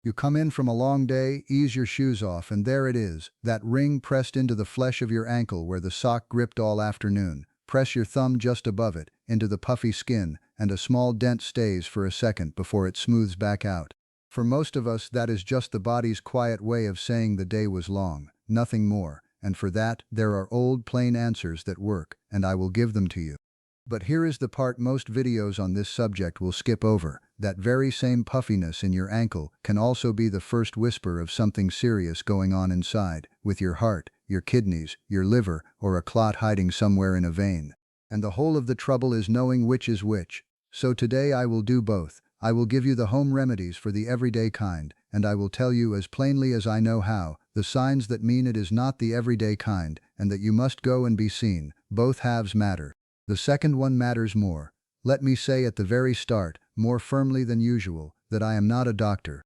You come in from a long day, ease your shoes off, and there it is, that ring pressed into the flesh of your ankle where the sock gripped all afternoon. Press your thumb just above it, into the puffy skin, and a small dent stays for a second before it smooths back out. For most of us, that is just the body's quiet way of saying the day was long, nothing more, and for that, there are old plain answers that work, and I will give them to you. But here is the part most videos on this subject will skip over. That very same puffiness in your ankle can also be the first whisper of something serious going on inside, with your heart, your kidneys, your liver, or a clot hiding somewhere in a vein. And the whole of the trouble is knowing which is which. So today I will do both. I will give you the home remedies for the everyday kind, and I will tell you as plainly as I know how, the signs that mean it is not the everyday kind, and that you must go and be seen. Both halves matter. The second one matters more. Let me say at the very start, more firmly than usual, that I am not a doctor.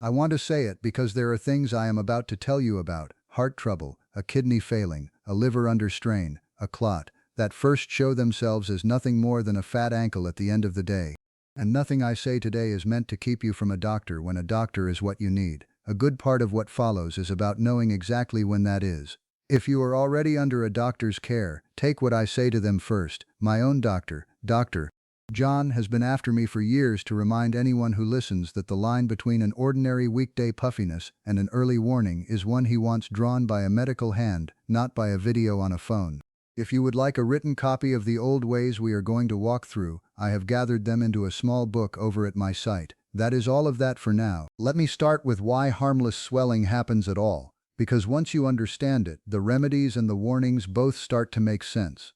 I want to say it because there are things I am about to tell you about, heart trouble, a kidney failing, a liver under strain, a clot, that first show themselves as nothing more than a fat ankle at the end of the day. And nothing I say today is meant to keep you from a doctor when a doctor is what you need. A good part of what follows is about knowing exactly when that is. If you are already under a doctor's care, take what I say to them first. My own doctor, Dr. John, has been after me for years to remind anyone who listens that the line between an ordinary weekday puffiness and an early warning is one he wants drawn by a medical hand, not by a video on a phone. If you would like a written copy of the old ways we are going to walk through, I have gathered them into a small book over at my site. That is all of that for now. Let me start with why harmless swelling happens at all. Because once you understand it, the remedies and the warnings both start to make sense.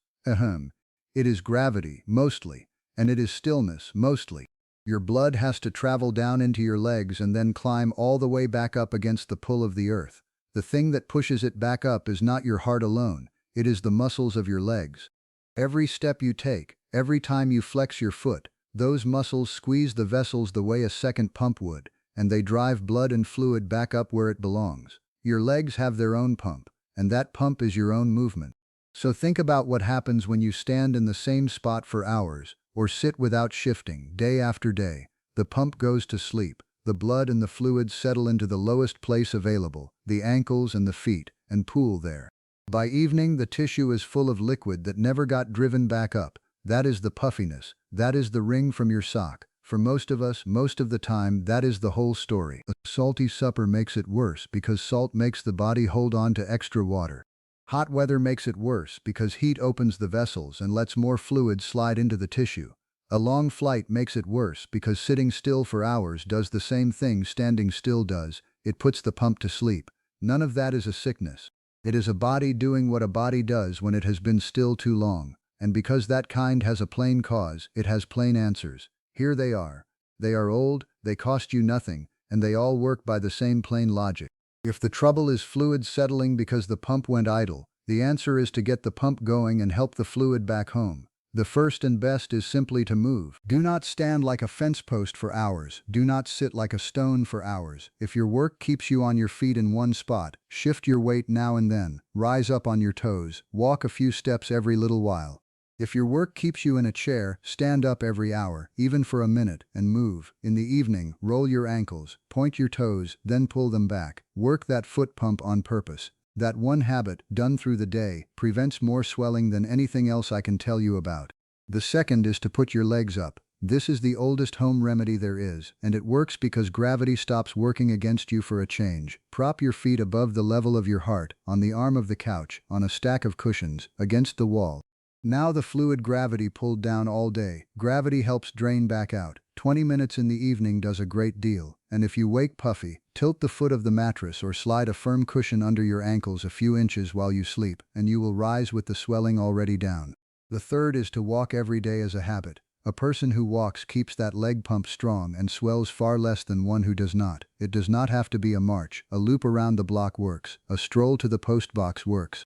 It is gravity, mostly, and it is stillness, mostly. Your blood has to travel down into your legs and then climb all the way back up against the pull of the earth. The thing that pushes it back up is not your heart alone, it is the muscles of your legs. Every step you take, every time you flex your foot, those muscles squeeze the vessels the way a second pump would, and they drive blood and fluid back up where it belongs. Your legs have their own pump, and that pump is your own movement. So think about what happens when you stand in the same spot for hours, or sit without shifting, day after day. The pump goes to sleep, the blood and the fluid settle into the lowest place available, the ankles and the feet, and pool there. By evening, the tissue is full of liquid that never got driven back up. That is the puffiness, that is the ring from your sock. For most of us, most of the time, that is the whole story. A salty supper makes it worse because salt makes the body hold on to extra water. Hot weather makes it worse because heat opens the vessels and lets more fluid slide into the tissue. A long flight makes it worse because sitting still for hours does the same thing standing still does. It puts the pump to sleep. None of that is a sickness. It is a body doing what a body does when it has been still too long. And because that kind has a plain cause, it has plain answers. Here they are. They are old, they cost you nothing, and they all work by the same plain logic. If the trouble is fluid settling because the pump went idle, the answer is to get the pump going and help the fluid back home. The first and best is simply to move. Do not stand like a fence post for hours. Do not sit like a stone for hours. If your work keeps you on your feet in one spot, shift your weight now and then. Rise up on your toes. Walk a few steps every little while. If your work keeps you in a chair, stand up every hour, even for a minute, and move. In the evening, roll your ankles, point your toes, then pull them back. Work that foot pump on purpose. That one habit, done through the day, prevents more swelling than anything else I can tell you about. The second is to put your legs up. This is the oldest home remedy there is, and it works because gravity stops working against you for a change. Prop your feet above the level of your heart, on the arm of the couch, on a stack of cushions, against the wall. Now the fluid gravity pulled down all day. Gravity helps drain back out. 20 minutes in the evening does a great deal. And if you wake puffy, tilt the foot of the mattress or slide a firm cushion under your ankles a few inches while you sleep, and you will rise with the swelling already down. The third is to walk every day as a habit. A person who walks keeps that leg pump strong and swells far less than one who does not. It does not have to be a march. A loop around the block works. A stroll to the post box works.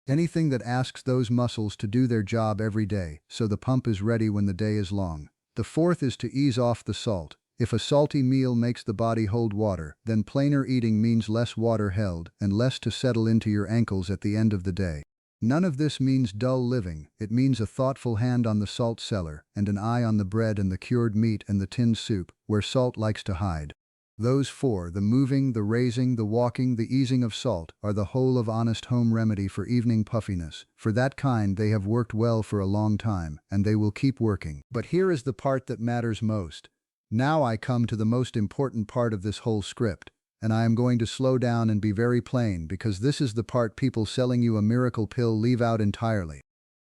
Anything that asks those muscles to do their job every day, so the pump is ready when the day is long. The fourth is to ease off the salt. If a salty meal makes the body hold water, then plainer eating means less water held and less to settle into your ankles at the end of the day. None of this means dull living. It means a thoughtful hand on the salt cellar and an eye on the bread and the cured meat and the tinned soup, where salt likes to hide. Those four, the moving, the raising, the walking, the easing of salt, are the whole of honest home remedy for evening puffiness. For that kind they have worked well for a long time, and they will keep working. But here is the part that matters most. Now I come to the most important part of this whole script, and I am going to slow down and be very plain because this is the part people selling you a miracle pill leave out entirely.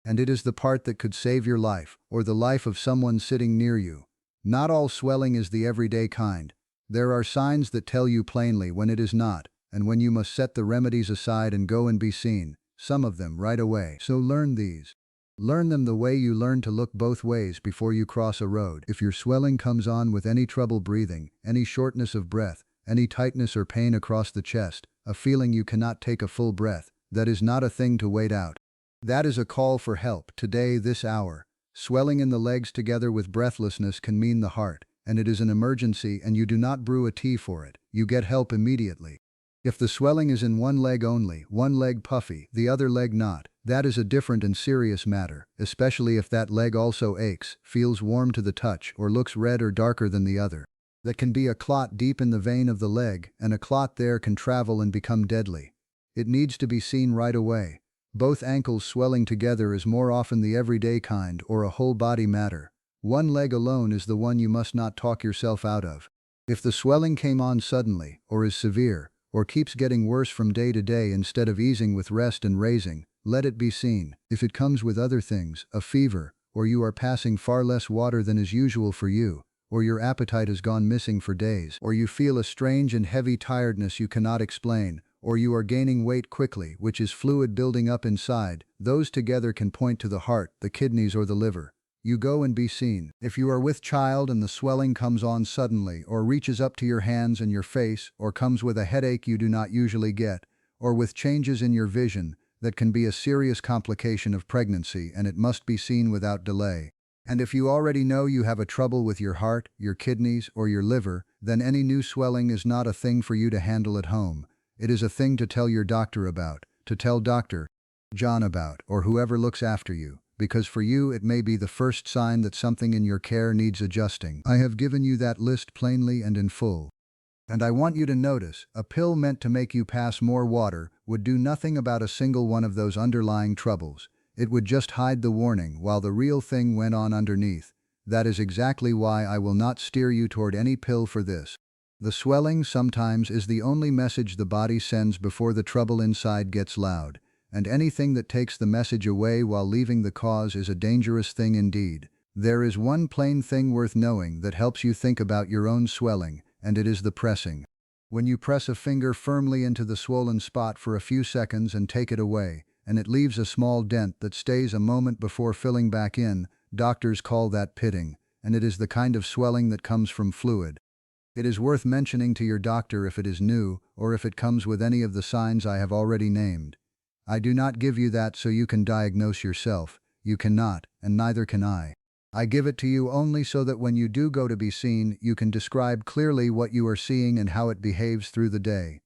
And it is the part that could save your life, or the life of someone sitting near you. Not all swelling is the everyday kind. There are signs that tell you plainly when it is not, and when you must set the remedies aside and go and be seen, some of them right away. So learn these. Learn them the way you learn to look both ways before you cross a road. If your swelling comes on with any trouble breathing, any shortness of breath, any tightness or pain across the chest, a feeling you cannot take a full breath, that is not a thing to wait out. That is a call for help, today, this hour. Swelling in the legs together with breathlessness can mean the heart, and it is an emergency, and you do not brew a tea for it. You get help immediately. If the swelling is in one leg only, one leg puffy, the other leg not, that is a different and serious matter, especially if that leg also aches, feels warm to the touch, or looks red or darker than the other. That can be a clot deep in the vein of the leg, and a clot there can travel and become deadly. It needs to be seen right away. Both ankles swelling together is more often the everyday kind or a whole body matter. One leg alone is the one you must not talk yourself out of. If the swelling came on suddenly, or is severe, or keeps getting worse from day to day instead of easing with rest and raising, let it be seen. If it comes with other things, a fever, or you are passing far less water than is usual for you, or your appetite has gone missing for days, or you feel a strange and heavy tiredness you cannot explain, or you are gaining weight quickly, which is fluid building up inside, those together can point to the heart, the kidneys, or the liver. You go and be seen. If you are with child and the swelling comes on suddenly, or reaches up to your hands and your face, or comes with a headache you do not usually get, or with changes in your vision, that can be a serious complication of pregnancy, and it must be seen without delay. And if you already know you have a trouble with your heart, your kidneys, or your liver, then any new swelling is not a thing for you to handle at home. It is a thing to tell your doctor about, to tell Dr. John about, or whoever looks after you, because for you it may be the first sign that something in your care needs adjusting. I have given you that list plainly and in full. And I want you to notice, a pill meant to make you pass more water would do nothing about a single one of those underlying troubles. It would just hide the warning while the real thing went on underneath. That is exactly why I will not steer you toward any pill for this. The swelling sometimes is the only message the body sends before the trouble inside gets loud, and anything that takes the message away while leaving the cause is a dangerous thing indeed. There is one plain thing worth knowing that helps you think about your own swelling, and it is the pressing. When you press a finger firmly into the swollen spot for a few seconds and take it away, and it leaves a small dent that stays a moment before filling back in, doctors call that pitting, and it is the kind of swelling that comes from fluid. It is worth mentioning to your doctor if it is new, or if it comes with any of the signs I have already named. I do not give you that so you can diagnose yourself. You cannot, and neither can I. I give it to you only so that when you do go to be seen, you can describe clearly what you are seeing and how it behaves through the day.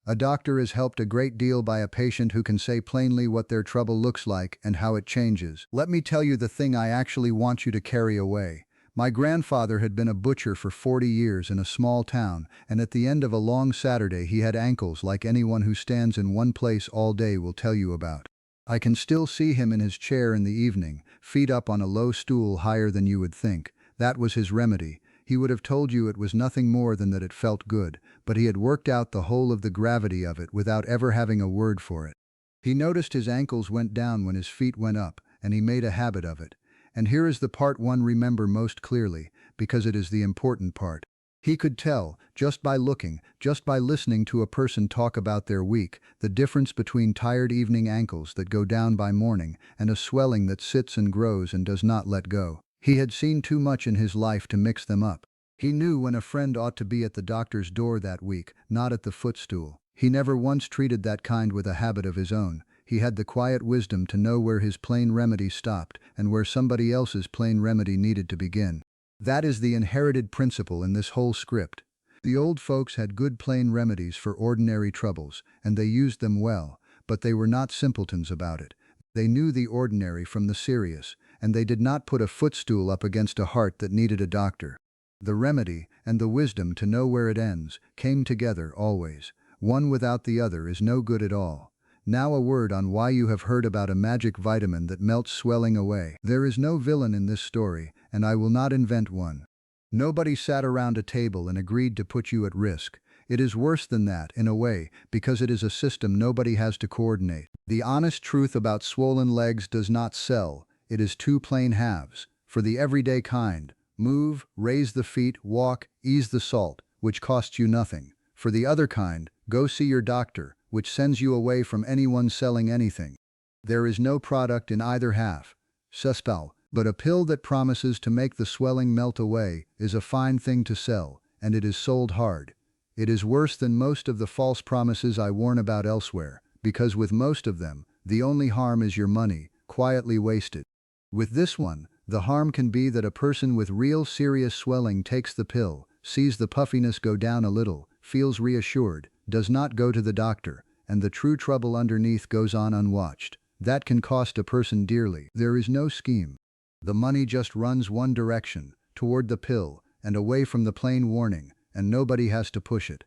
A doctor is helped a great deal by a patient who can say plainly what their trouble looks like and how it changes. Let me tell you the thing I actually want you to carry away. My grandfather had been a butcher for 40 years in a small town, and at the end of a long Saturday he had ankles like anyone who stands in one place all day will tell you about. I can still see him in his chair in the evening, feet up on a low stool higher than you would think. That was his remedy. He would have told you it was nothing more than that it felt good, but he had worked out the whole of the gravity of it without ever having a word for it. He noticed his ankles went down when his feet went up, and he made a habit of it. And here is the part one remember most clearly, because it is the important part. He could tell, just by looking, just by listening to a person talk about their week, the difference between tired evening ankles that go down by morning and a swelling that sits and grows and does not let go. He had seen too much in his life to mix them up. He knew when a friend ought to be at the doctor's door that week, not at the footstool. He never once treated that kind with a habit of his own. He had the quiet wisdom to know where his plain remedy stopped and where somebody else's plain remedy needed to begin. That is the inherited principle in this whole script. The old folks had good plain remedies for ordinary troubles, and they used them well, but they were not simpletons about it. They knew the ordinary from the serious, and they did not put a footstool up against a heart that needed a doctor. The remedy, and the wisdom to know where it ends, came together always. One without the other is no good at all. Now a word on why you have heard about a magic vitamin that melts swelling away. There is no villain in this story, and I will not invent one. Nobody sat around a table and agreed to put you at risk. It is worse than that, in a way, because it is a system nobody has to coordinate. The honest truth about swollen legs does not sell. It is two plain halves. For the everyday kind, move, raise the feet, walk, ease the salt, which costs you nothing. For the other kind, go see your doctor, which sends you away from anyone selling anything. There is no product in either half. Suspal, but a pill that promises to make the swelling melt away is a fine thing to sell, and it is sold hard. It is worse than most of the false promises I warn about elsewhere, because with most of them, the only harm is your money, quietly wasted. With this one, the harm can be that a person with real serious swelling takes the pill, sees the puffiness go down a little, feels reassured, does not go to the doctor, and the true trouble underneath goes on unwatched. That can cost a person dearly. There is no scheme. The money just runs one direction, toward the pill, and away from the plain warning, and nobody has to push it.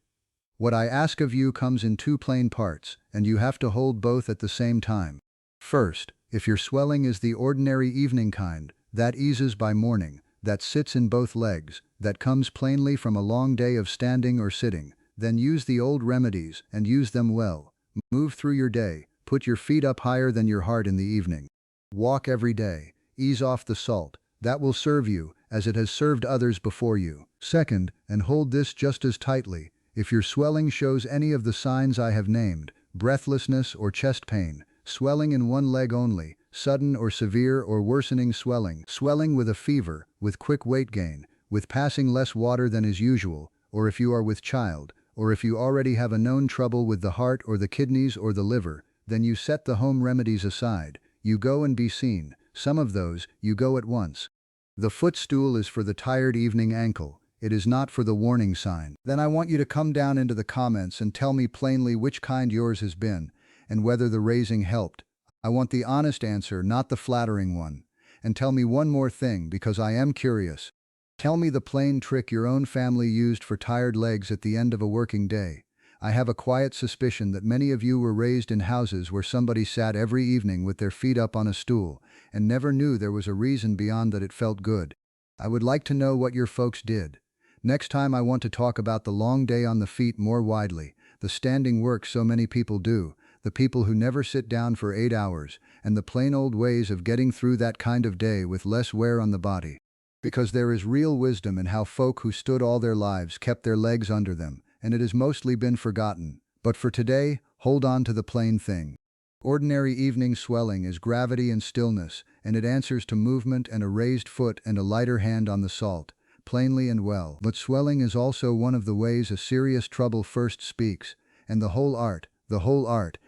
What I ask of you comes in two plain parts, and you have to hold both at the same time. First, if your swelling is the ordinary evening kind, that eases by morning, that sits in both legs, that comes plainly from a long day of standing or sitting, then use the old remedies, and use them well. Move through your day, put your feet up higher than your heart in the evening. Walk every day, ease off the salt, that will serve you, as it has served others before you. Second, and hold this just as tightly, if your swelling shows any of the signs I have named, breathlessness or chest pain, swelling in one leg only, sudden or severe or worsening swelling, swelling with a fever, with quick weight gain, with passing less water than is usual, or if you are with child, or if you already have a known trouble with the heart or the kidneys or the liver, then you set the home remedies aside, you go and be seen. Some of those, you go at once. The footstool is for the tired evening ankle. It is not for the warning sign. Then I want you to come down into the comments and tell me plainly which kind yours has been, and whether the raising helped. I want the honest answer, not the flattering one. And tell me one more thing, because I am curious. Tell me the plain trick your own family used for tired legs at the end of a working day. I have a quiet suspicion that many of you were raised in houses where somebody sat every evening with their feet up on a stool, and never knew there was a reason beyond that it felt good. I would like to know what your folks did. Next time I want to talk about the long day on the feet more widely, the standing work so many people do, the people who never sit down for 8 hours, and the plain old ways of getting through that kind of day with less wear on the body. Because there is real wisdom in how folk who stood all their lives kept their legs under them, and it has mostly been forgotten. But for today, hold on to the plain thing. Ordinary evening swelling is gravity and stillness, and it answers to movement and a raised foot and a lighter hand on the salt, plainly and well. But swelling is also one of the ways a serious trouble first speaks, and the whole art,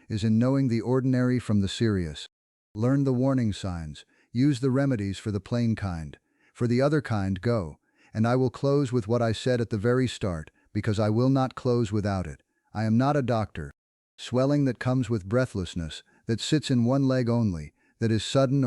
is in knowing the ordinary from the serious. Learn the warning signs, use the remedies for the plain kind. For the other kind, go. And I will close with what I said at the very start, because I will not close without it. I am not a doctor. Swelling that comes with breathlessness, that sits in one leg only, that is sudden or